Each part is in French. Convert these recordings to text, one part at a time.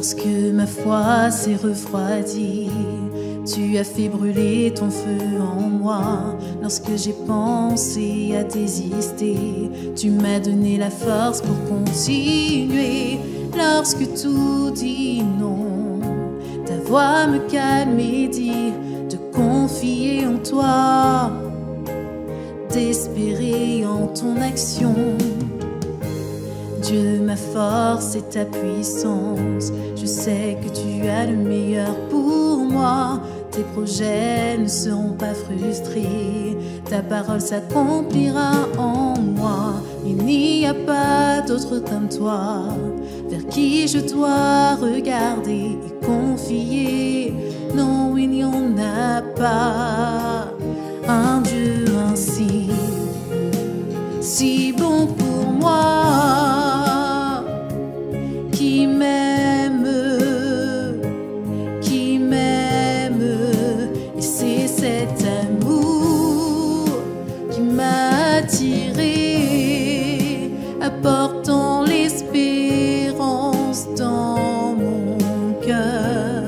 Lorsque ma foi s'est refroidie, tu as fait brûler ton feu en moi. Lorsque j'ai pensé à désister, tu m'as donné la force pour continuer. Lorsque tout dit non, ta voix me calme et dit de confier en toi, d'espérer en ton action. Dieu, ma force et ta puissance, je sais que tu as le meilleur pour moi. Tes projets ne seront pas frustrés, ta parole s'accomplira en moi. Il n'y a pas d'autre comme toi, vers qui je dois regarder et confier. Non, il n'y en a pas un Dieu ainsi, si bon pour moi, qui m'aime, et c'est cet amour qui m'a attiré, apportant l'espérance dans mon cœur,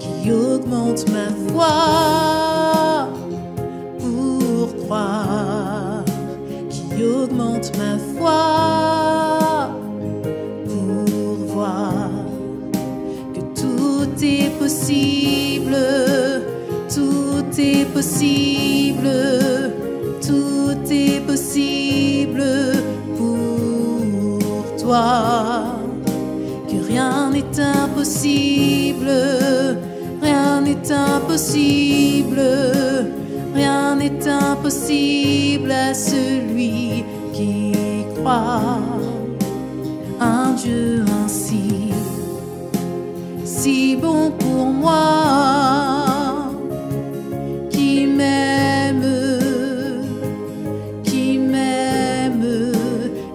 qui augmente ma foi pour croire, qui augmente ma foi pour voir que tout est possible, tout est possible, tout est possible pour toi, que rien n'est impossible, rien n'est impossible, rien n'est impossible à celui qui croit. Un Dieu ainsi, si bon pour moi, qui m'aime,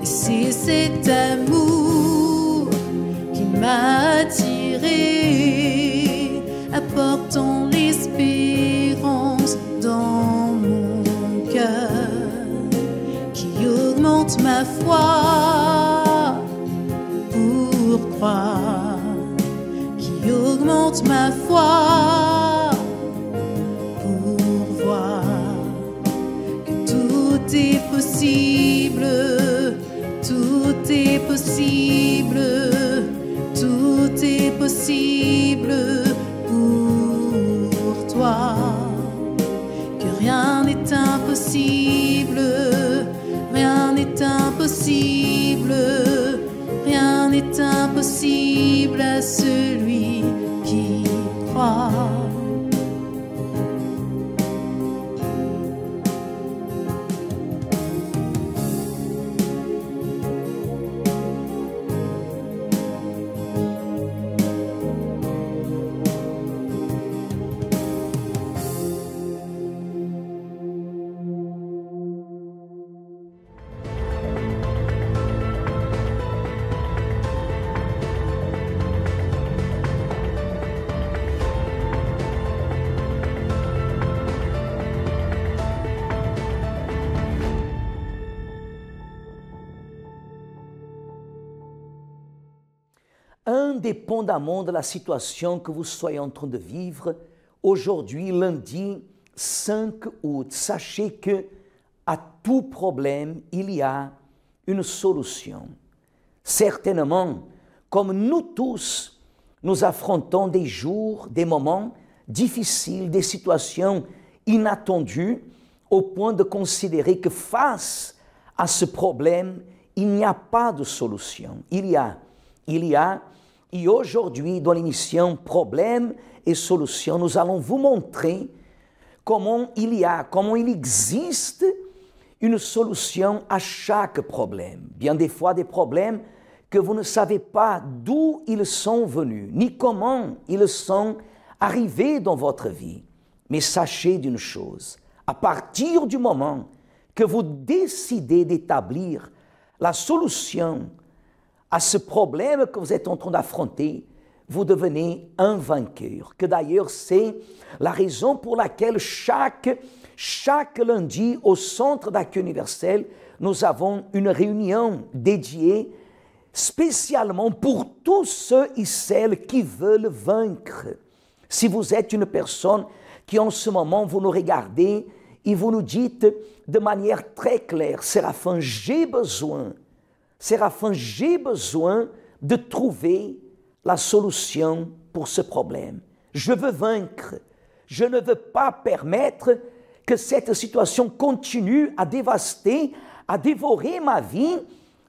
et c'est cet amour qui m'a attiré, apportant l'espérance dans mon cœur, qui augmente ma foi pour croire, qui augmente ma foi pour voir que tout est possible, tout est possible, tout est possible pour toi, que rien n'est impossible, rien n'est impossible, rien n'est impossible à celui qui croit. Indépendamment de la situation que vous soyez en train de vivre, aujourd'hui, lundi 5 août, sachez que à tout problème, il y a une solution. Certainement, comme nous tous, nous affrontons des jours, des moments difficiles, des situations inattendues, au point de considérer que face à ce problème, il n'y a pas de solution. Il y a, et aujourd'hui, dans l'émission Problèmes et solutions, nous allons vous montrer comment il existe une solution à chaque problème. Bien des fois, des problèmes que vous ne savez pas d'où ils sont venus, ni comment ils sont arrivés dans votre vie. Mais sachez d'une chose, à partir du moment que vous décidez d'établir la solution à ce problème que vous êtes en train d'affronter, vous devenez un vainqueur. Que d'ailleurs, c'est la raison pour laquelle chaque lundi, au Centre d'accueil universel, nous avons une réunion dédiée spécialement pour tous ceux et celles qui veulent vaincre. Si vous êtes une personne qui en ce moment, vous nous regardez et vous nous dites de manière très claire, Séraphin, j'ai besoin de trouver la solution pour ce problème. Je veux vaincre. Je ne veux pas permettre que cette situation continue à dévaster, à dévorer ma vie,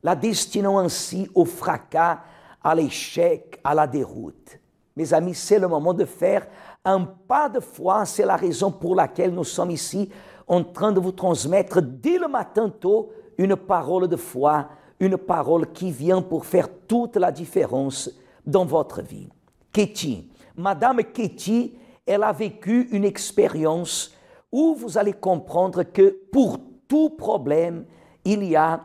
la destinant ainsi au fracas, à l'échec, à la déroute. Mes amis, c'est le moment de faire un pas de foi. C'est la raison pour laquelle nous sommes ici en train de vous transmettre dès le matin tôt une parole de foi, une parole qui vient pour faire toute la différence dans votre vie. Katie, Madame Katie, elle a vécu une expérience où vous allez comprendre que pour tout problème, il y a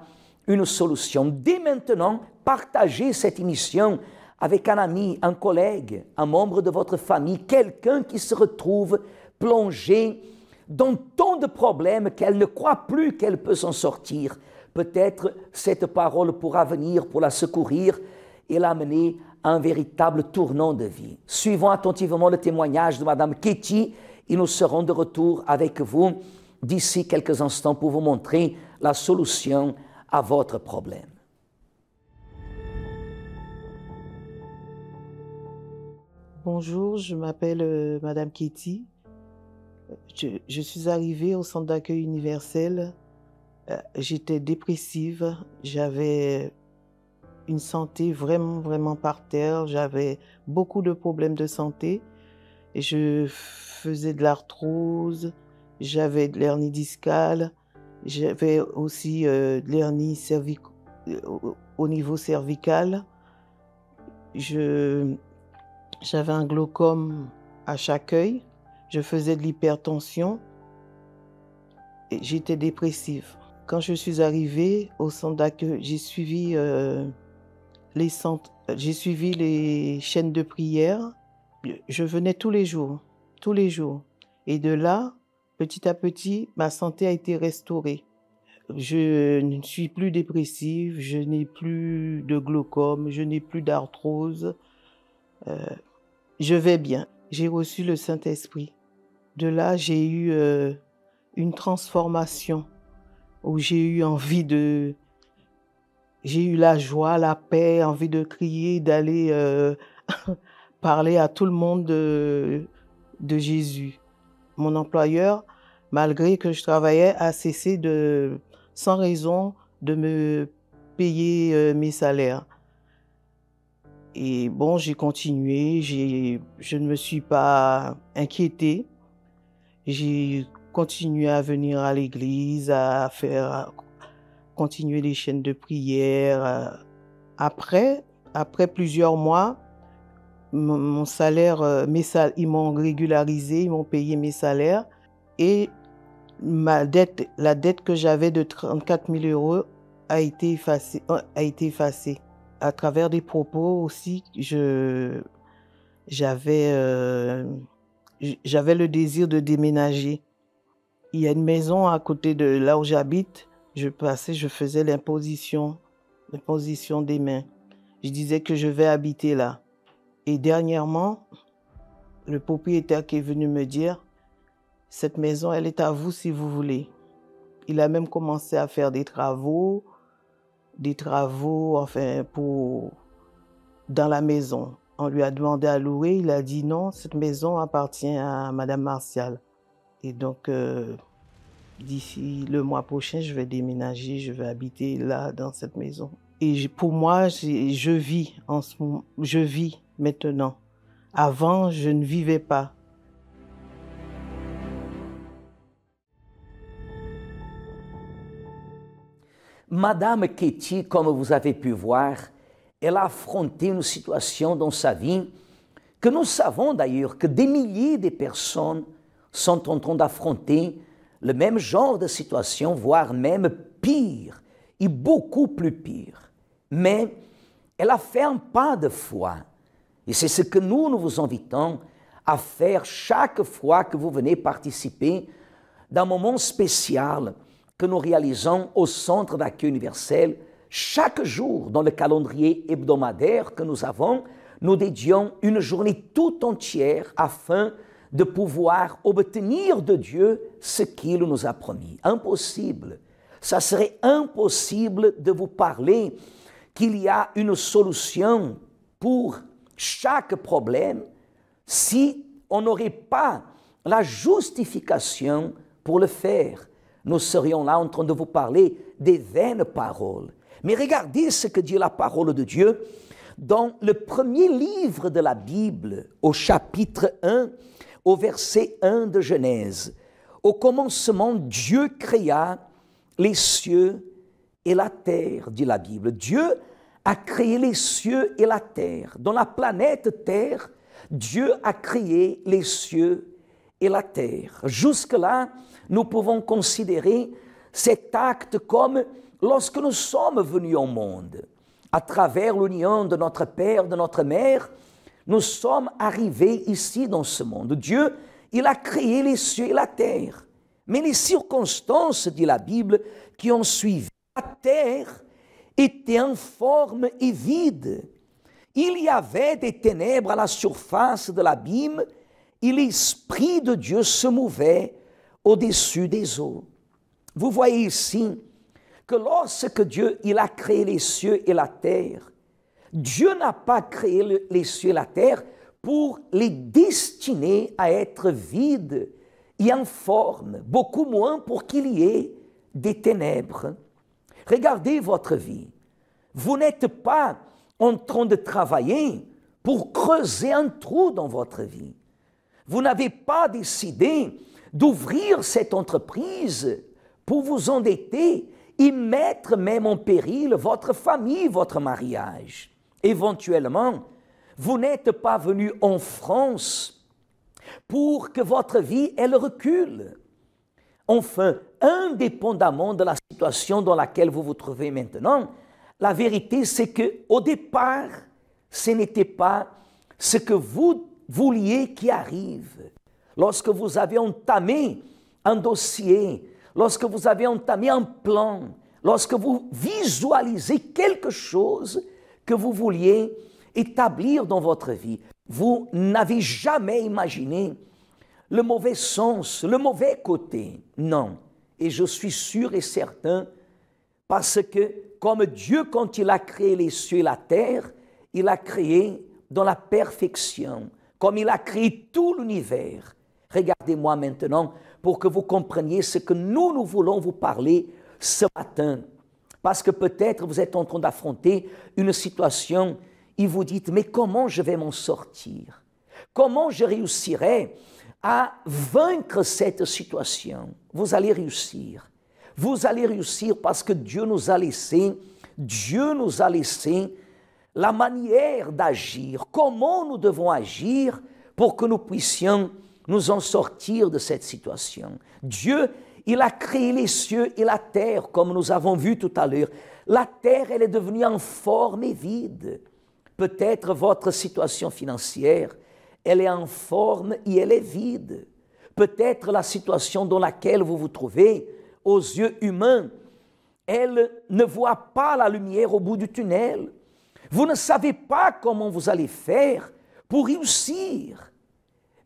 une solution. Dès maintenant, partagez cette émission avec un ami, un collègue, un membre de votre famille, quelqu'un qui se retrouve plongé dans tant de problèmes qu'elle ne croit plus qu'elle peut s'en sortir. Peut-être cette parole pourra venir pour la secourir et l'amener à un véritable tournant de vie. Suivons attentivement le témoignage de Madame Katie et nous serons de retour avec vous d'ici quelques instants pour vous montrer la solution à votre problème. Bonjour, je m'appelle Madame Katie. Je suis arrivée au centre d'accueil universel. J'étais dépressive, j'avais une santé vraiment par terre, j'avais beaucoup de problèmes de santé. Et je faisais de l'arthrose, j'avais de l'hernie discale, j'avais aussi de l'hernie au niveau cervical. J'avais un glaucome à chaque œil, je faisais de l'hypertension et j'étais dépressive. Quand je suis arrivée au centre d'accueil, j'ai suivi les chaînes de prière. Je venais tous les jours. Et de là, petit à petit, ma santé a été restaurée. Je ne suis plus dépressive, je n'ai plus de glaucome, je n'ai plus d'arthrose. Je vais bien. J'ai reçu le Saint-Esprit. De là, j'ai eu une transformation où j'ai eu la joie, la paix, envie de crier, d'aller parler à tout le monde de Jésus. Mon employeur, malgré que je travaillais, a cessé sans raison de me payer mes salaires. Et bon, j'ai continué, je ne me suis pas inquiétée. J'ai continué à venir à l'église, à continuer les chaînes de prière. Après plusieurs mois, mon salaire, ils m'ont régularisé, ils m'ont payé mes salaires et la dette que j'avais de 34 000 € a été effacée. À travers des propos aussi, j'avais le désir de déménager. Il y a une maison à côté de là où j'habite. Je faisais l'imposition des mains. Je disais que je vais habiter là. Et dernièrement, le propriétaire qui est venu me dire, cette maison, elle est à vous si vous voulez. Il a même commencé à faire des travaux dans la maison. On lui a demandé à louer, il a dit non, cette maison appartient à Madame Martial. Et donc, d'ici le mois prochain, je vais déménager, je vais habiter là, dans cette maison. Et pour moi, je vis maintenant. Avant, je ne vivais pas. Madame Katie, comme vous avez pu voir, elle a affronté une situation dans sa vie que nous savons d'ailleurs que des milliers de personnes sont en train d'affronter le même genre de situation, voire même pire, et beaucoup plus pire. Mais elle a fait un pas de foi. Et c'est ce que nous vous invitons à faire chaque fois que vous venez participer d'un moment spécial que nous réalisons au Centre d'accueil universel Chaque jour, dans le calendrier hebdomadaire que nous avons, nous dédions une journée tout entière afin de pouvoir obtenir de Dieu ce qu'il nous a promis. Impossible. Ça serait impossible de vous parler qu'il y a une solution pour chaque problème si on n'aurait pas la justification pour le faire. Nous serions là en train de vous parler des vaines paroles. Mais regardez ce que dit la parole de Dieu dans le premier livre de la Bible, au chapitre 1, au verset 1 de Genèse. Au commencement, Dieu créa les cieux et la terre, dit la Bible. Dieu a créé les cieux et la terre. Dans la planète Terre, Dieu a créé les cieux et la terre. Jusque-là, nous pouvons considérer cet acte comme lorsque nous sommes venus au monde. À travers l'union de notre Père, de notre Mère, nous sommes arrivés ici dans ce monde. Dieu, il a créé les cieux et la terre. Mais les circonstances, dit la Bible, qui ont suivi la terre étaient informes et vides. Il y avait des ténèbres à la surface de l'abîme et l'Esprit de Dieu se mouvait au-dessus des eaux. Vous voyez ici que lorsque Dieu il a créé les cieux et la terre, Dieu n'a pas créé les cieux et la terre pour les destiner à être vides et informes, beaucoup moins pour qu'il y ait des ténèbres. Regardez votre vie. Vous n'êtes pas en train de travailler pour creuser un trou dans votre vie. Vous n'avez pas décidé d'ouvrir cette entreprise pour vous endetter et mettre même en péril votre famille, votre mariage. Éventuellement, vous n'êtes pas venu en France pour que votre vie, elle recule. Enfin, indépendamment de la situation dans laquelle vous vous trouvez maintenant, la vérité c'est qu'au départ, ce n'était pas ce que vous vouliez qui arrive. Lorsque vous avez entamé un dossier, lorsque vous avez entamé un plan, lorsque vous visualisez quelque chose que vous vouliez établir dans votre vie, vous n'avez jamais imaginé le mauvais sens, le mauvais côté. Non. Et je suis sûr et certain, parce que comme Dieu, quand il a créé les cieux et la terre, il a créé dans la perfection, comme il a créé tout l'univers. Regardez-moi maintenant pour que vous compreniez ce que nous voulons vous parler ce matin. Parce que peut-être vous êtes en train d'affronter une situation et vous dites, mais comment je vais m'en sortir? Comment je réussirai à vaincre cette situation? Vous allez réussir. Vous allez réussir parce que Dieu nous a laissé la manière d'agir, comment nous devons agir pour que nous puissions nous en sortir de cette situation. Dieu, il a créé les cieux et la terre, comme nous avons vu tout à l'heure. La terre, elle est devenue informe et vide. Peut-être votre situation financière, elle est informe et elle est vide. Peut-être la situation dans laquelle vous vous trouvez, aux yeux humains, elle ne voit pas la lumière au bout du tunnel. Vous ne savez pas comment vous allez faire pour réussir.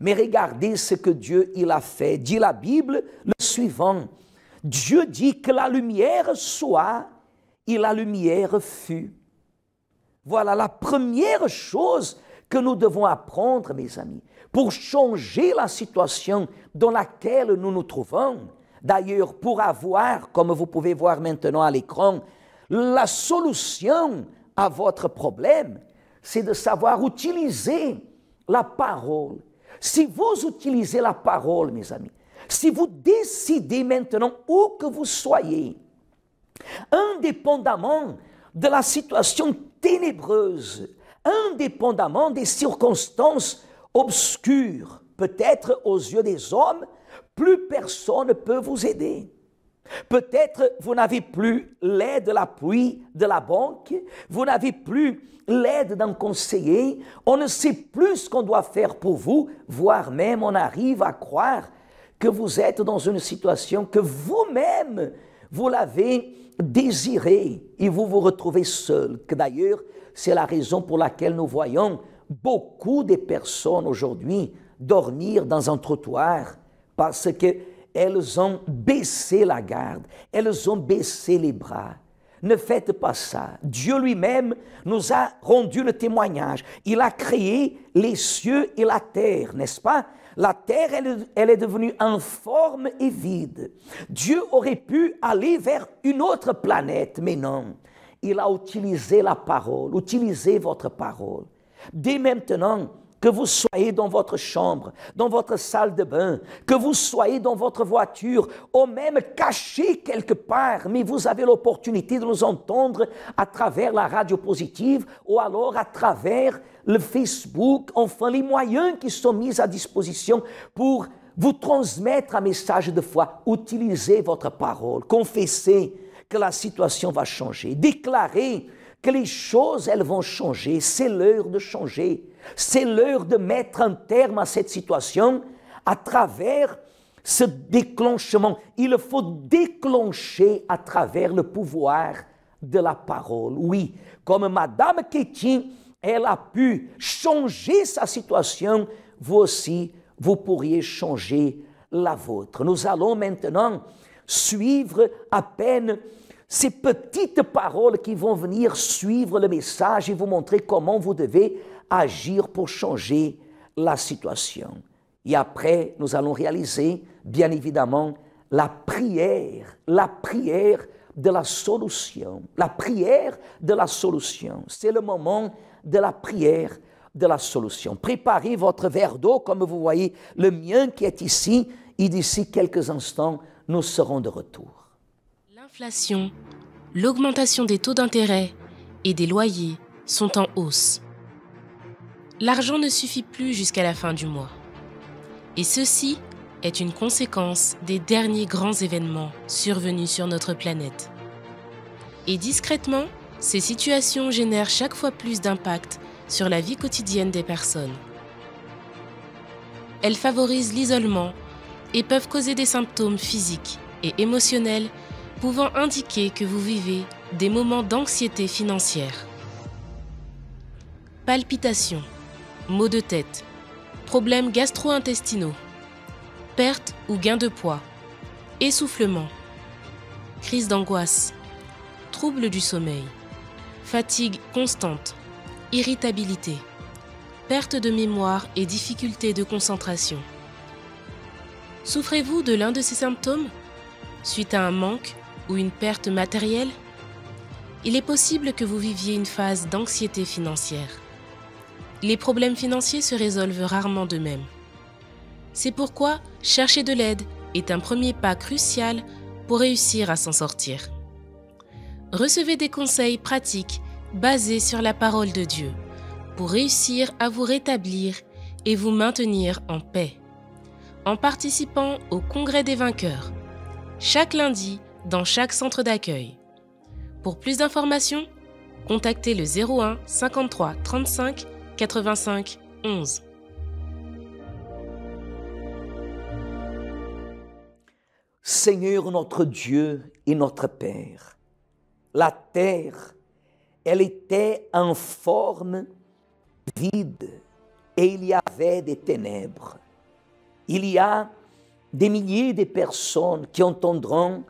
Mais regardez ce que Dieu il a fait. Dit la Bible le suivant. Dieu dit que la lumière soit et la lumière fut. Voilà la première chose que nous devons apprendre, mes amis, pour changer la situation dans laquelle nous nous trouvons. D'ailleurs, pour avoir, comme vous pouvez voir maintenant à l'écran, la solution à votre problème, c'est de savoir utiliser la parole. Si vous utilisez la parole, mes amis, si vous décidez maintenant où que vous soyez, indépendamment de la situation ténébreuse, indépendamment des circonstances obscures, peut-être aux yeux des hommes, plus personne ne peut vous aider. Peut-être vous n'avez plus l'aide, l'appui de la banque, vous n'avez plus l'aide d'un conseiller, on ne sait plus ce qu'on doit faire pour vous, voire même on arrive à croire que vous êtes dans une situation que vous-même, vous l'avez désirez et vous vous retrouvez seul, que d'ailleurs c'est la raison pour laquelle nous voyons beaucoup de personnes aujourd'hui dormir dans un trottoir parce qu'elles ont baissé la garde, elles ont baissé les bras. Ne faites pas ça. Dieu lui-même nous a rendu le témoignage. Il a créé les cieux et la terre, n'est-ce pas? La terre, elle est devenue informe et vide. Dieu aurait pu aller vers une autre planète, mais non. Il a utilisé la parole, utilisé votre parole. Dès maintenant, que vous soyez dans votre chambre, dans votre salle de bain, que vous soyez dans votre voiture, ou même caché quelque part, mais vous avez l'opportunité de nous entendre à travers la radio positive ou alors à travers le Facebook, enfin les moyens qui sont mis à disposition pour vous transmettre un message de foi. Utilisez votre parole, confessez que la situation va changer, déclarez que les choses, elles vont changer. C'est l'heure de changer. C'est l'heure de mettre un terme à cette situation à travers ce déclenchement. Il faut déclencher à travers le pouvoir de la parole. Oui, comme Madame Ketty, elle a pu changer sa situation, vous aussi, vous pourriez changer la vôtre. Nous allons maintenant suivre à peine ces petites paroles qui vont venir suivre le message et vous montrer comment vous devez agir pour changer la situation. Et après, nous allons réaliser, bien évidemment, la prière de la solution. La prière de la solution. C'est le moment de la prière de la solution. Préparez votre verre d'eau, comme vous voyez le mien qui est ici, et d'ici quelques instants, nous serons de retour. L'inflation, l'augmentation des taux d'intérêt et des loyers sont en hausse. L'argent ne suffit plus jusqu'à la fin du mois. Et ceci est une conséquence des derniers grands événements survenus sur notre planète. Et discrètement, ces situations génèrent chaque fois plus d'impact sur la vie quotidienne des personnes. Elles favorisent l'isolement et peuvent causer des symptômes physiques et émotionnels pouvant indiquer que vous vivez des moments d'anxiété financière. Palpitations, maux de tête, problèmes gastro-intestinaux, perte ou gain de poids, essoufflement, crise d'angoisse, troubles du sommeil, fatigue constante, irritabilité, perte de mémoire et difficultés de concentration. Souffrez-vous de l'un de ces symptômes suite à un manque ou une perte matérielle? Il est possible que vous viviez une phase d'anxiété financière. Les problèmes financiers se résolvent rarement d'eux-mêmes. C'est pourquoi chercher de l'aide est un premier pas crucial pour réussir à s'en sortir. Recevez des conseils pratiques basés sur la parole de Dieu pour réussir à vous rétablir et vous maintenir en paix. En participant au Congrès des vainqueurs, chaque lundi dans chaque centre d'accueil. Pour plus d'informations, contactez le 01 53 35 85 11. Seigneur notre Dieu et notre Père, la terre, elle était informe, vide, et il y avait des ténèbres. Il y a des milliers de personnes qui entendront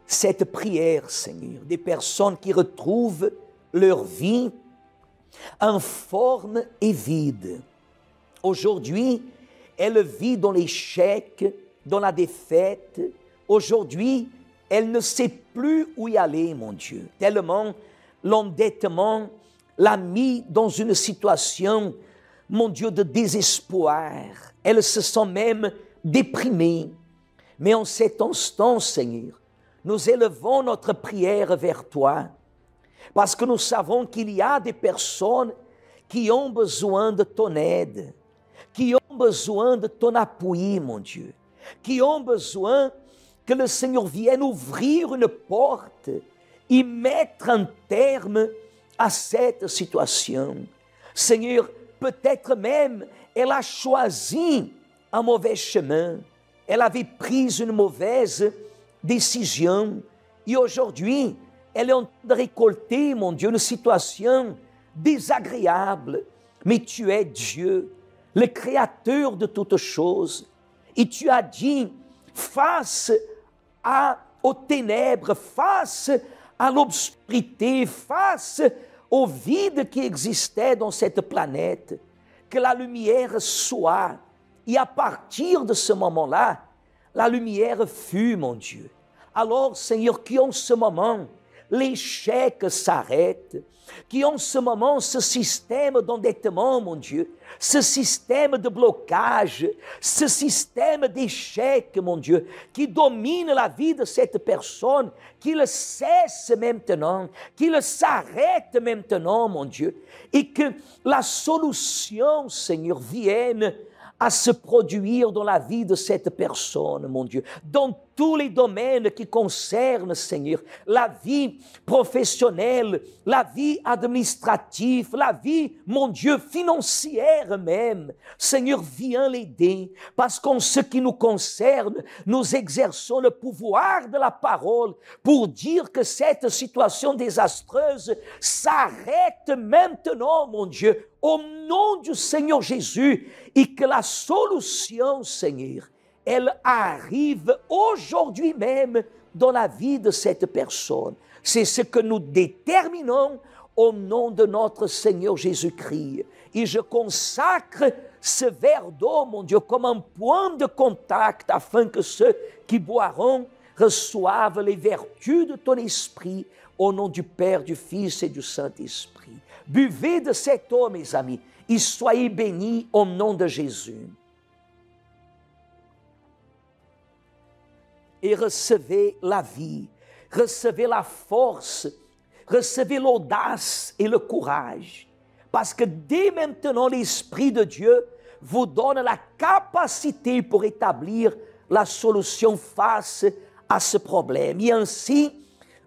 cette prière, Seigneur, des personnes qui retrouvent leur vie informe et vide. Aujourd'hui, elle vit dans l'échec, dans la défaite. Aujourd'hui, elle ne sait plus où y aller, mon Dieu, tellement l'endettement l'a mis dans une situation, mon Dieu, de désespoir. Elle se sent même déprimée. Mais en cet instant, Seigneur, nous élevons notre prière vers toi, parce que nous savons qu'il y a des personnes qui ont besoin de ton aide, qui ont besoin de ton appui, mon Dieu, qui ont besoin que le Seigneur vienne ouvrir une porte et mettre un terme à cette situation. Seigneur, peut-être même elle a choisi un mauvais chemin, elle avait pris une mauvaise décision et aujourd'hui elle est en train de récolter, mon Dieu, une situation désagréable. Mais tu es Dieu, le créateur de toutes choses. Et tu as dit, face aux ténèbres, face à l'obscurité, face au vide qui existait dans cette planète, que la lumière soit. Et à partir de ce moment-là, la lumière fut, mon Dieu. Alors, Seigneur, qu'en ce moment, l'échec s'arrête, qu'en ce moment, ce système d'endettement, mon Dieu, ce système de blocage, ce système d'échec, mon Dieu, qui domine la vie de cette personne, qu'il cesse maintenant, qu'il s'arrête maintenant, mon Dieu, et que la solution, Seigneur, vienne à se produire dans la vie de cette personne, mon Dieu, dans tous les domaines qui concernent, Seigneur, la vie professionnelle, la vie administrative, la vie, mon Dieu, financière même. Seigneur, viens l'aider, parce qu'en ce qui nous concerne, nous exerçons le pouvoir de la parole pour dire que cette situation désastreuse s'arrête maintenant, mon Dieu, au nom du Seigneur Jésus, et que la solution, Seigneur, elle arrive aujourd'hui même dans la vie de cette personne. C'est ce que nous déterminons au nom de notre Seigneur Jésus-Christ. Et je consacre ce verre d'eau, mon Dieu, comme un point de contact afin que ceux qui boiront reçoivent les vertus de ton esprit au nom du Père, du Fils et du Saint-Esprit. Buvez de cette eau, mes amis, et soyez bénis au nom de Jésus. Et recevez la vie, recevez la force, recevez l'audace et le courage. Parce que dès maintenant, l'Esprit de Dieu vous donne la capacité pour établir la solution face à ce problème. Et ainsi,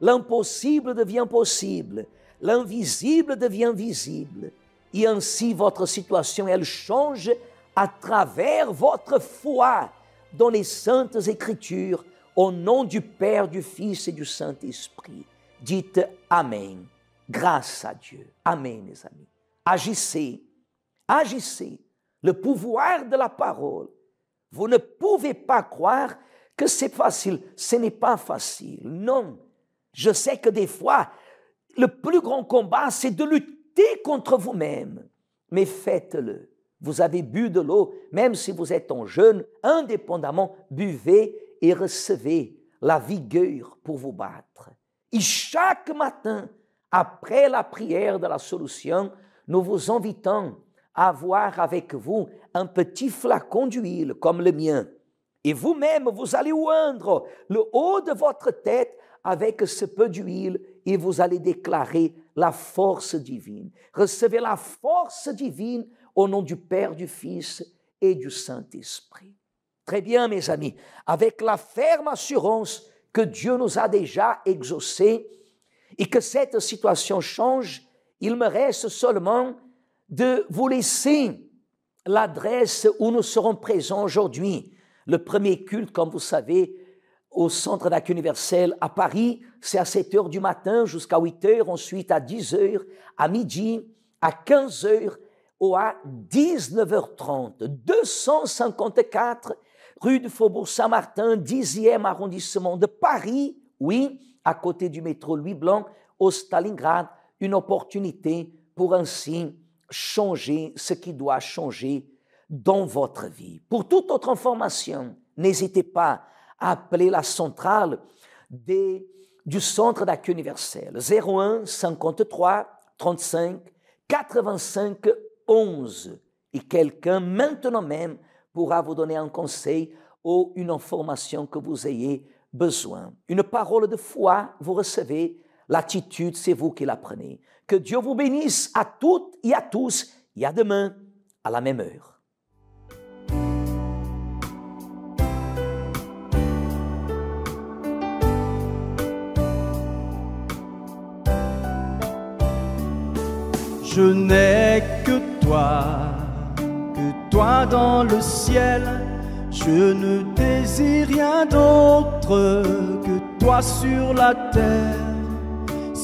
l'impossible devient possible, l'invisible devient visible. Et ainsi, votre situation, elle change à travers votre foi dans les Saintes Écritures, au nom du Père, du Fils et du Saint-Esprit. Dites Amen. Grâce à Dieu. Amen, mes amis. Agissez. Agissez. Le pouvoir de la parole. Vous ne pouvez pas croire que c'est facile. Ce n'est pas facile. Non. Je sais que des fois, le plus grand combat, c'est de lutter contre vous-même. Mais faites-le. Vous avez bu de l'eau, même si vous êtes en jeûne, indépendamment, buvez et recevez la vigueur pour vous battre. Et chaque matin, après la prière de la solution, nous vous invitons à avoir avec vous un petit flacon d'huile comme le mien. Et vous-même, vous allez oindre le haut de votre tête avec ce peu d'huile et vous allez déclarer la force divine. Recevez la force divine au nom du Père, du Fils et du Saint-Esprit. Très bien, mes amis, avec la ferme assurance que Dieu nous a déjà exaucés et que cette situation change, il me reste seulement de vous laisser l'adresse où nous serons présents aujourd'hui. Le premier culte, comme vous savez, au Centre d'accueil universel à Paris, c'est à 7 heures du matin jusqu'à 8 heures, ensuite à 10 heures, à midi, à 15 heures ou à 19h30. 254 rue du Faubourg Saint-Martin, 10e arrondissement de Paris, oui, à côté du métro Louis-Blanc, au Stalingrad, une opportunité pour ainsi changer ce qui doit changer dans votre vie. Pour toute autre information, n'hésitez pas à appeler la centrale du Centre d'accueil universel, 01 53 35 85 11. Et quelqu'un maintenant même pourra vous donner un conseil ou une information que vous ayez besoin. Une parole de foi, vous recevez, l'attitude, c'est vous qui la prenez. Que Dieu vous bénisse à toutes et à tous, et à demain, à la même heure. Je n'ai que toi dans le ciel. Je ne désire rien d'autre que toi sur la terre.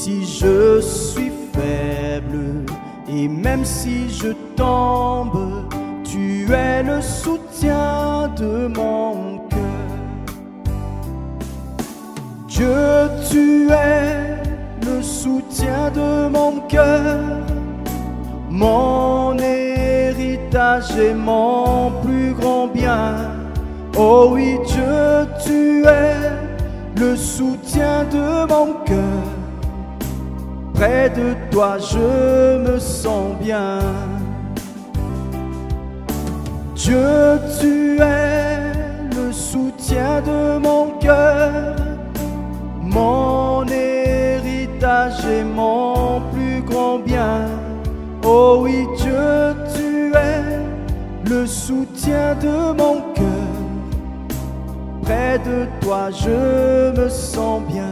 Si je suis faible et même si je tombe, tu es le soutien de mon cœur. Dieu, tu es le soutien de mon cœur, mon héritage et mon plus grand bien. Oh oui, Dieu, tu es le soutien de mon cœur. Près de toi, je me sens bien. Dieu, tu es le soutien de mon cœur, mon héritage et mon plus grand bien. Oh oui, Dieu, tu es le soutien de mon cœur. Près de toi, je me sens bien.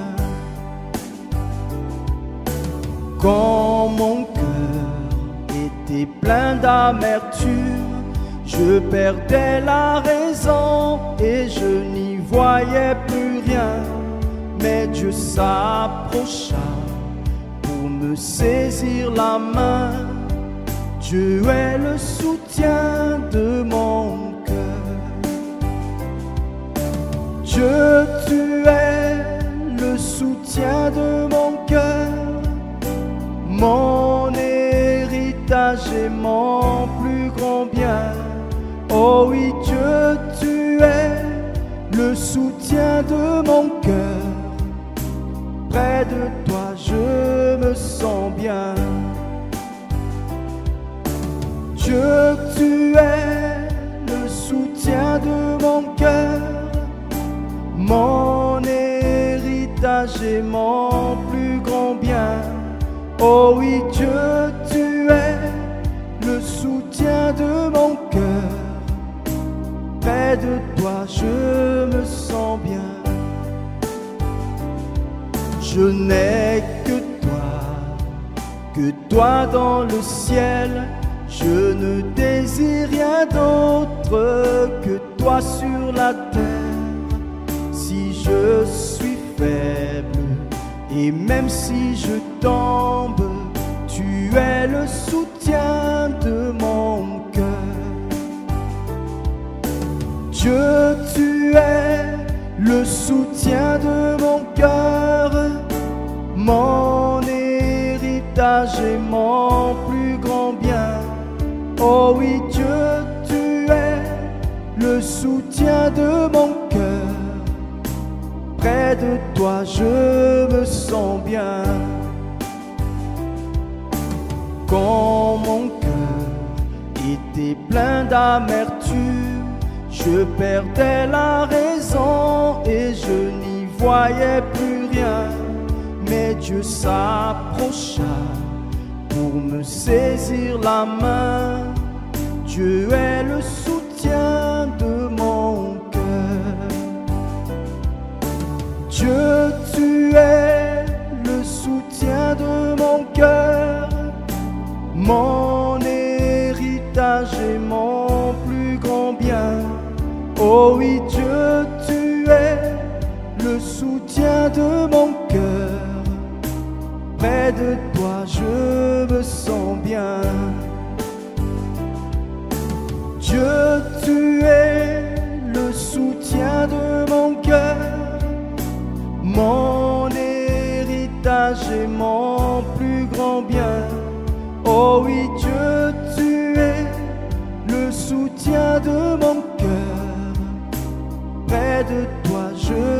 Quand mon cœur était plein d'amertume, je perdais la raison et je n'y voyais plus rien. Mais Dieu s'approcha pour me saisir la main. Dieu est le soutien de mon cœur. Dieu, tu es le soutien de mon cœur, mon héritage et mon plus grand bien. Oh oui, Dieu, tu es le soutien de mon cœur. Près de toi, je me sens bien. Dieu, tu es le soutien de mon cœur, mon héritage et mon plus grand bien. Oh oui, Dieu, tu es le soutien de mon cœur. Près de toi, je me sens bien. Je n'ai que toi dans le ciel. Je ne désire rien d'autre que toi sur la terre. Si je suis faible et même si je tombe, tu es le soutien de mon cœur. Dieu, tu es le soutien de mon cœur, mon héritage et mon plus grand bien. Oh oui, Dieu, tu es le soutien de mon cœur. Près de toi, je me sens bien. Quand mon cœur était plein d'amertume, je perdais la raison et je n'y voyais plus rien. Mais Dieu s'approcha pour me saisir la main. Dieu est le soutien de mon cœur. Dieu, tu es le soutien de mon cœur, mon héritage et mon plus grand bien. Oh oui, Dieu, tu es le soutien de mon cœur. Près de toi, je me sens bien. Dieu, tu es le soutien de mon cœur, mon héritage et mon plus grand bien. Oh oui, Dieu, tu es le soutien de mon cœur. Près de toi, je